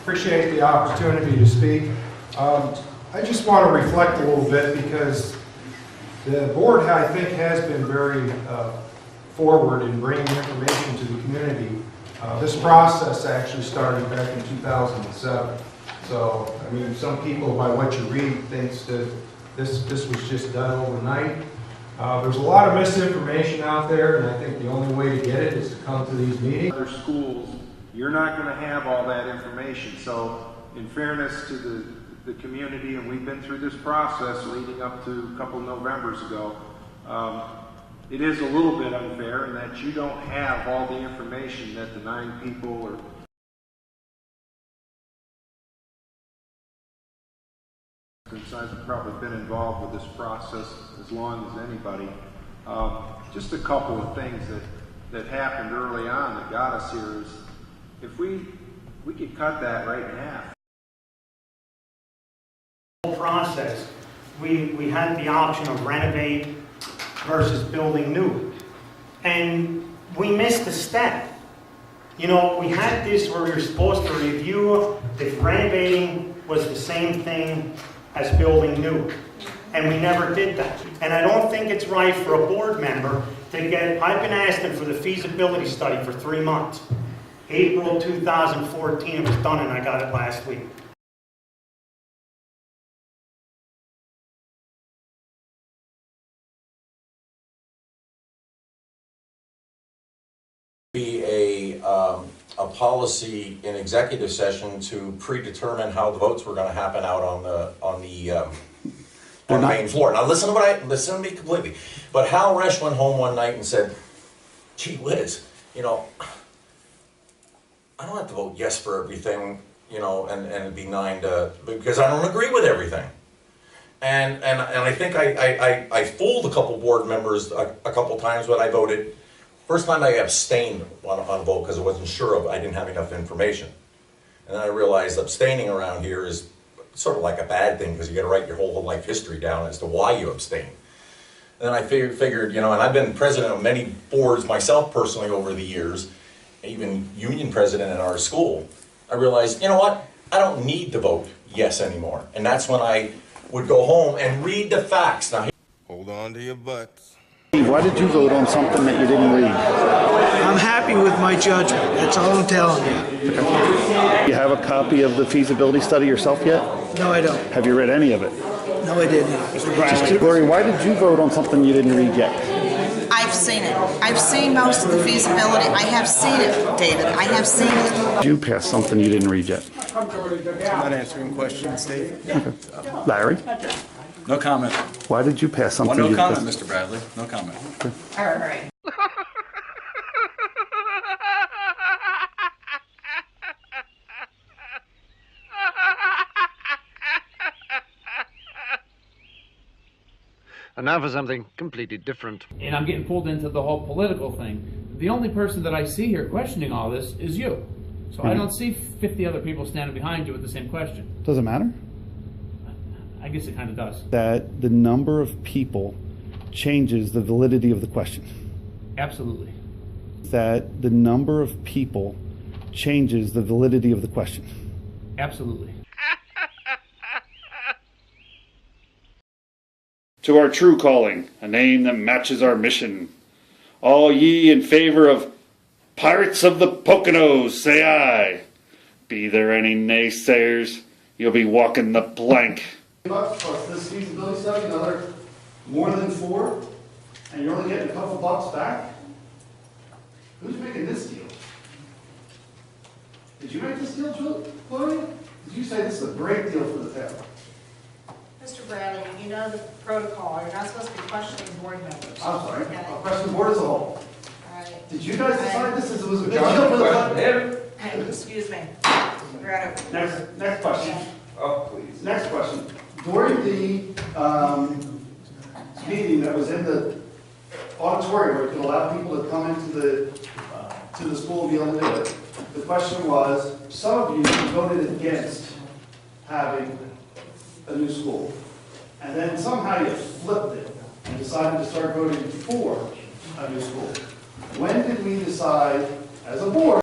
Appreciate the opportunity to speak. I just want to reflect a little bit because the board, I think, has been very forward in bringing information to the community. This process actually started back in 2007. So, I mean, some people, by what you read, thinks that this was just done overnight. There's a lot of misinformation out there, and I think the only way to get it is to come to these meetings. Other schools, you're not going to have all that information. So, in fairness to the community, and we've been through this process leading up to a couple Novembers ago, it is a little bit unfair in that you don't have all the information that the 9 people or since I've probably been involved with this process as long as anybody. Just a couple of things that happened early on that got us here is if we could cut that right in half. The whole process, we had the option of renovate versus building new. And we missed a step. You know, we had this where we were supposed to review if renovating was the same thing as building new. And we never did that. And I don't think it's right for a board member to get, I've been asking for the feasibility study for 3 months. April 2014 it was done and I got it last week. Be a policy in executive session to predetermine how the votes were going to happen out on the main floor. Now listen to me completely. But Hal Resch went home one night and said, "Gee whiz, you know, I don't have to vote yes for everything, you know, and be 9 to because I don't agree with everything." And I think I fooled a couple board members a couple times when I voted. First time I abstained on a vote because I wasn't sure of, I didn't have enough information. And then I realized abstaining around here is sort of like a bad thing because you got to write your whole life history down as to why you abstain. And then I figured, you know, and I've been president of many boards myself personally over the years, even union president in our school. I realized, you know what, I don't need to vote yes anymore. And that's when I would go home and read the facts. Now, hold on to your butts. Why did you vote on something that you didn't read? I'm happy with my judgment. That's all I'm telling you. Okay. You have a copy of the feasibility study yourself yet? No, I don't. Have you read any of it? No, I didn't. Mr. Bradley. Lori, why did you vote on something you didn't read yet? I've seen it. I've seen most of the feasibility. I have seen it, David. I have seen it. Did you pass something you didn't read yet? I'm not answering questions, Dave. Okay. Larry? No comment. Why did you pass something? No comment, Mr. Bradley. No comment. Okay. All right. And now for something completely different. And I'm getting pulled into the whole political thing. The only person that I see here questioning all this is you. So I don't see 50 other people standing behind you with the same question. Does it matter? I guess it kind of does. That the number of people changes the validity of the question. Absolutely. That the number of people changes the validity of the question. Absolutely. To our true calling, a name that matches our mission. All ye in favor of Pirates of the Poconos, say aye. Be there any naysayers, you'll be walking the plank. Plus this feasibility study, another more than 4, and you're only getting a couple bucks back? Who's making this deal? Did you make this deal, Gloria? Did you say this is a great deal for the town? Mr. Bradley, you know the protocol. You're not supposed to be questioning board members. I'm sorry. Okay. I'll question the board as a whole. All right. Did you guys decide this was a good deal for the town? Hey, excuse me. Next question. Oh, please. Next question. During the meeting that was in the auditorium where it could allow people to come into the school and be able to do it, the question was, some of you voted against having a new school. And then somehow you flipped it and decided to start voting for a new school. When did we decide as a board